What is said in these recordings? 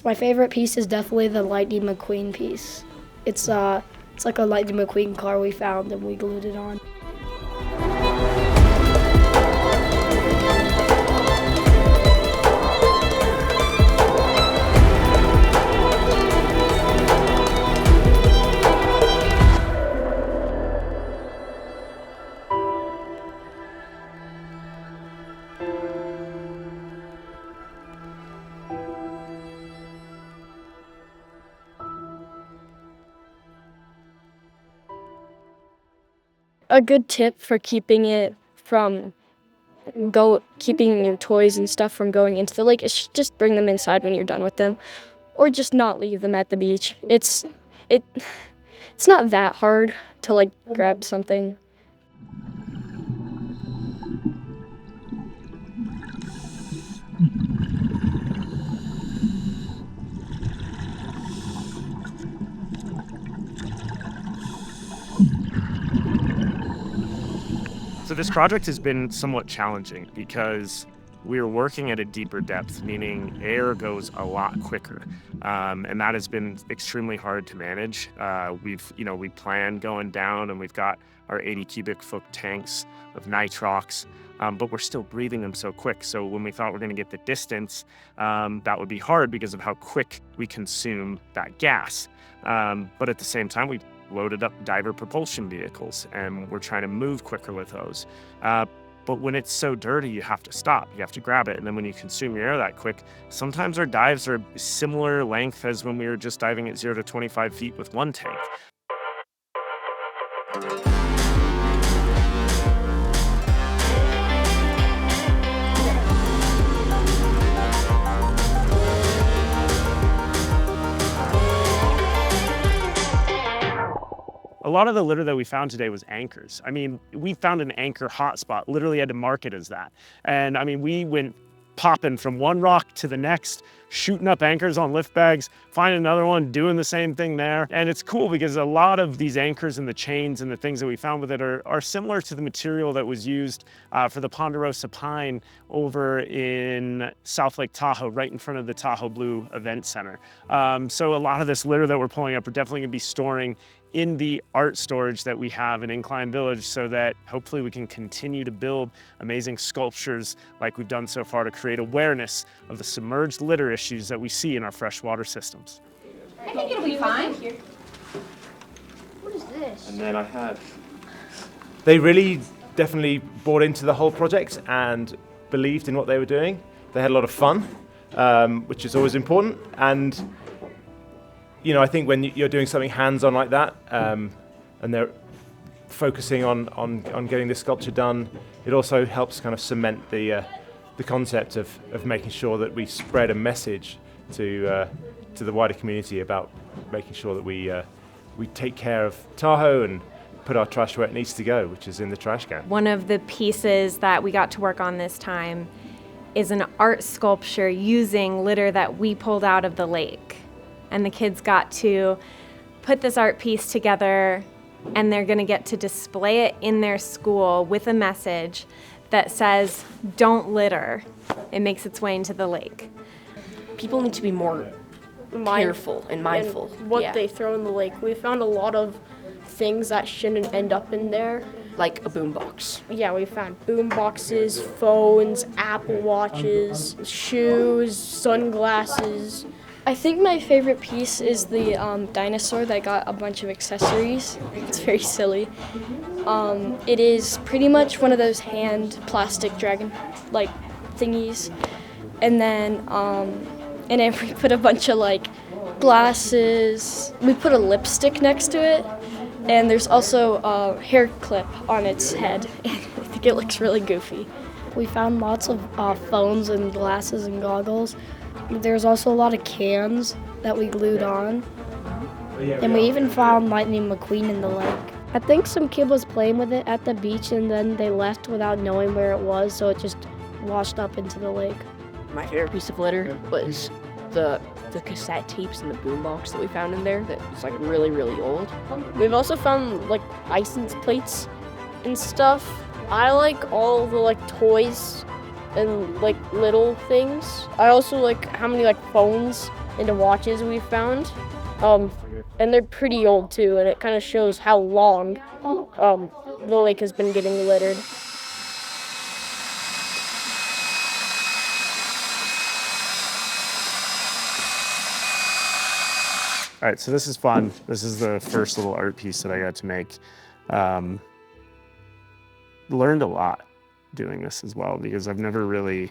My favorite piece is definitely the Lightning McQueen piece. It's like a Lightning McQueen car we found and we glued it on. A good tip for keeping your toys and stuff from going into the lake is just bring them inside when you're done with them, or just not leave them at the beach. It's not that hard to grab something. So this project has been somewhat challenging because we're working at a deeper depth, meaning air goes a lot quicker. And that has been extremely hard to manage. We planned going down and we've got our 80 cubic foot tanks of Nitrox, but we're still breathing them so quick. So when we thought we're gonna get the distance, that would be hard because of how quick we consume that gas. But at the same time, we loaded up diver propulsion vehicles and we're trying to move quicker with those. But when it's so dirty, you have to stop, you have to grab it. And then when you consume your air that quick, sometimes our dives are similar length as when we were just diving at 0 to 25 feet with one tank. A lot of the litter that we found today was anchors. I mean, we found an anchor hotspot, literally had to mark it as that. And I mean, we went popping from one rock to the next, shooting up anchors on lift bags, find another one, doing the same thing there. And it's cool because a lot of these anchors and the chains and the things that we found with it are similar to the material that was used for the Ponderosa Pine over in South Lake Tahoe, right in front of the Tahoe Blue Event Center. So a lot of this litter that we're pulling up, we're definitely gonna be storing in the art storage that we have in Incline Village so that hopefully we can continue to build amazing sculptures like we've done so far to create awareness of the submerged litter issues that we see in our freshwater systems. I think it'll be fine. What is this? And then they really definitely bought into the whole project and believed in what they were doing. They had a lot of fun, which is always important. And I think when you're doing something hands-on like that, and they're focusing on getting this sculpture done, it also helps kind of cement the concept of making sure that we spread a message to the wider community about making sure that we take care of Tahoe and put our trash where it needs to go, which is in the trash can. One of the pieces that we got to work on this time is an art sculpture using litter that we pulled out of the lake. And the kids got to put this art piece together and they're gonna get to display it in their school with a message that says, "Don't litter." It makes its way into the lake. People need to be more careful and mindful. What they throw in the lake. We found a lot of things that shouldn't end up in there. Like a boombox. Yeah, we found boom boxes, phones, Apple Watches, shoes, sunglasses. I think my favorite piece is the dinosaur that got a bunch of accessories. It's very silly. It is pretty much one of those hand plastic dragon thingies. And then we put a bunch of glasses. We put a lipstick next to it. And there's also a hair clip on its head. I think it looks really goofy. We found lots of phones and glasses and goggles. There's also a lot of cans that we glued on. And we even found Lightning McQueen in the lake. I think some kid was playing with it at the beach and then they left without knowing where it was, so it just washed up into the lake. My favorite piece of litter was the cassette tapes and the boombox that we found in there that was really, really old. We've also found license plates and stuff. I like all the toys and little things. I also like how many phones into watches we found. And they're pretty old too, and it kind of shows how long the lake has been getting littered. All right, so this is fun. This is the first little art piece that I got to make. Learned a lot doing this as well, because I've never really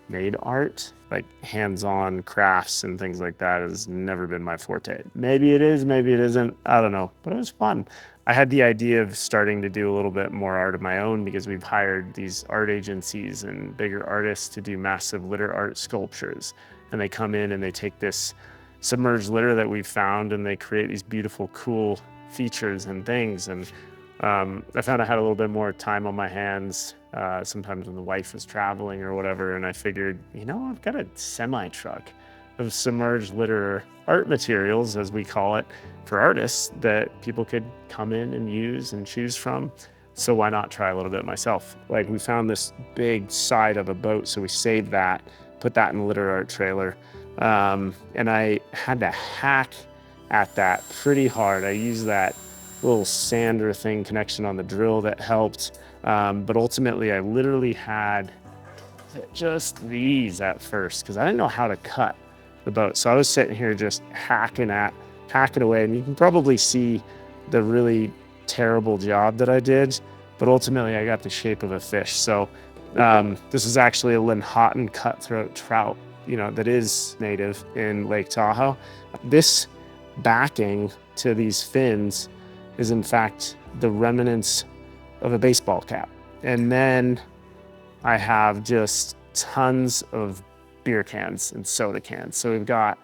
made art. Like hands-on crafts and things like that has never been my forte. Maybe it is, maybe it isn't, I don't know, but it was fun. I had the idea of starting to do a little bit more art of my own, because we've hired these art agencies and bigger artists to do massive litter art sculptures. And they come in and they take this submerged litter that we've found and they create these beautiful, cool features and things. And I found I had a little bit more time on my hands, sometimes when the wife was traveling or whatever, and I figured, you know, I've got a semi-truck of submerged litter art materials, as we call it, for artists that people could come in and use and choose from. So why not try a little bit myself? Like, we found this big side of a boat, so we saved that, put that in the litter art trailer, and I had to hack at that pretty hard. I used that little sander thing connection on the drill that helped, but ultimately I literally had just these at first, because I didn't know how to cut the boat. So I was sitting here just hacking away, and you can probably see the really terrible job that I did, but ultimately I got the shape of a fish. So this is actually a Manhattan cutthroat trout, you know, that is native in Lake Tahoe. This backing to these fins is in fact the remnants of a baseball cap. And then I have just tons of beer cans and soda cans. So we've got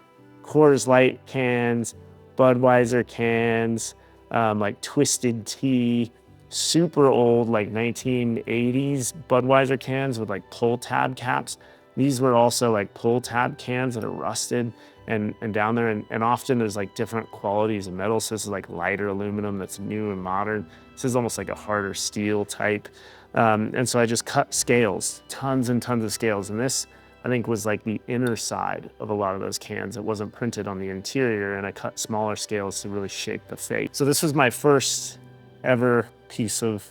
Coors Light cans, Budweiser cans, like Twisted Tea, super old, like 1980s Budweiser cans with like pull tab caps. These were also like pull tab cans that are rusted and down there, and often there's like different qualities of metal. So this is like lighter aluminum that's new and modern. This is almost like a harder steel type. And so I just cut scales, tons and tons of scales. And this, I think, was like the inner side of a lot of those cans. It wasn't printed on the interior, and I cut smaller scales to really shape the face. So this was my first ever piece of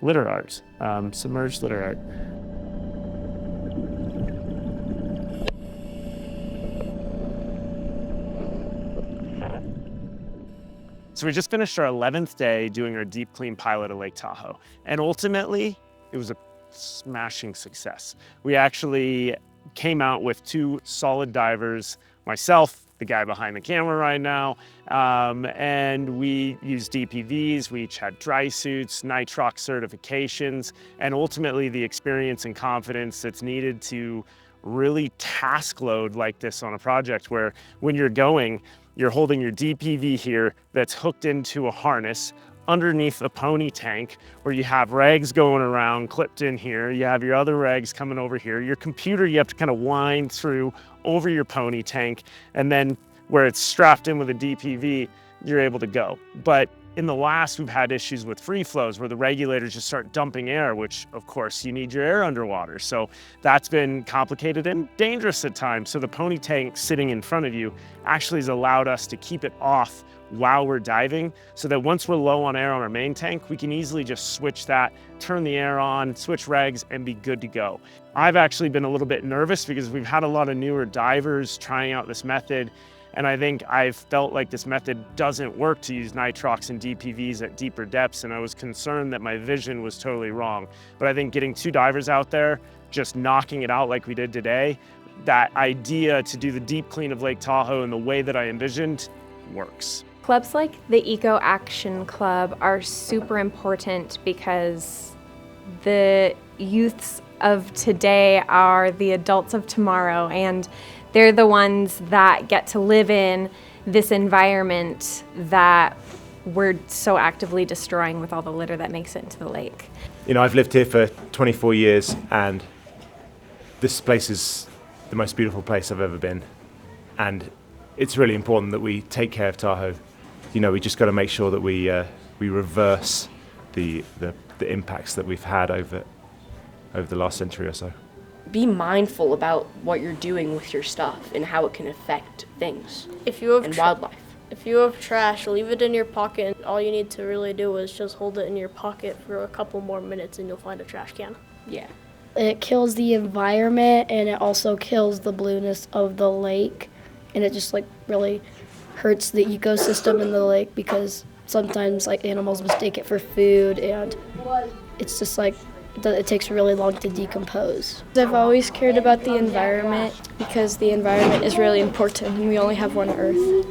litter art, submerged litter art. So we just finished our 11th day doing our deep clean pilot at Lake Tahoe. And ultimately, it was a smashing success. We actually came out with 2 solid divers, myself, the guy behind the camera right now, and we used DPVs. We each had dry suits, Nitrox certifications, and ultimately the experience and confidence that's needed to really task load like this on a project, where when you're going, you're holding your DPV here that's hooked into a harness underneath a pony tank, where you have rags going around clipped in here. You have your other rags coming over here. Your computer, you have to kind of wind through over your pony tank, and then where it's strapped in with a DPV, you're able to go. But in the last, we've had issues with free flows where the regulators just start dumping air, which of course you need your air underwater. So that's been complicated and dangerous at times. So the pony tank sitting in front of you actually has allowed us to keep it off while we're diving, so that once we're low on air on our main tank, we can easily just switch that, turn the air on, switch regs, and be good to go. I've actually been a little bit nervous because we've had a lot of newer divers trying out this method, and I think I've felt like this method doesn't work to use Nitrox and DPVs at deeper depths, and I was concerned that my vision was totally wrong. But I think getting 2 divers out there, just knocking it out like we did today, that idea to do the deep clean of Lake Tahoe in the way that I envisioned works. Clubs like the Eco Action Club are super important because the youths of today are the adults of tomorrow, and they're the ones that get to live in this environment that we're so actively destroying with all the litter that makes it into the lake. You know, I've lived here for 24 years, and this place is the most beautiful place I've ever been. And it's really important that we take care of Tahoe. You know, we just got to make sure that we reverse the impacts that we've had over the last century or so. be mindful about what you're doing with your stuff and how it can affect things If you have and wildlife. If you have trash, leave it in your pocket. All you need to really do is just hold it in your pocket for a couple more minutes and you'll find a trash can. Yeah. It kills the environment and it also kills the blueness of the lake. And it just like really hurts the ecosystem in the lake because sometimes like animals mistake it for food and it's just like it takes really long to decompose. I've always cared about the environment because the environment is really important and we only have one Earth.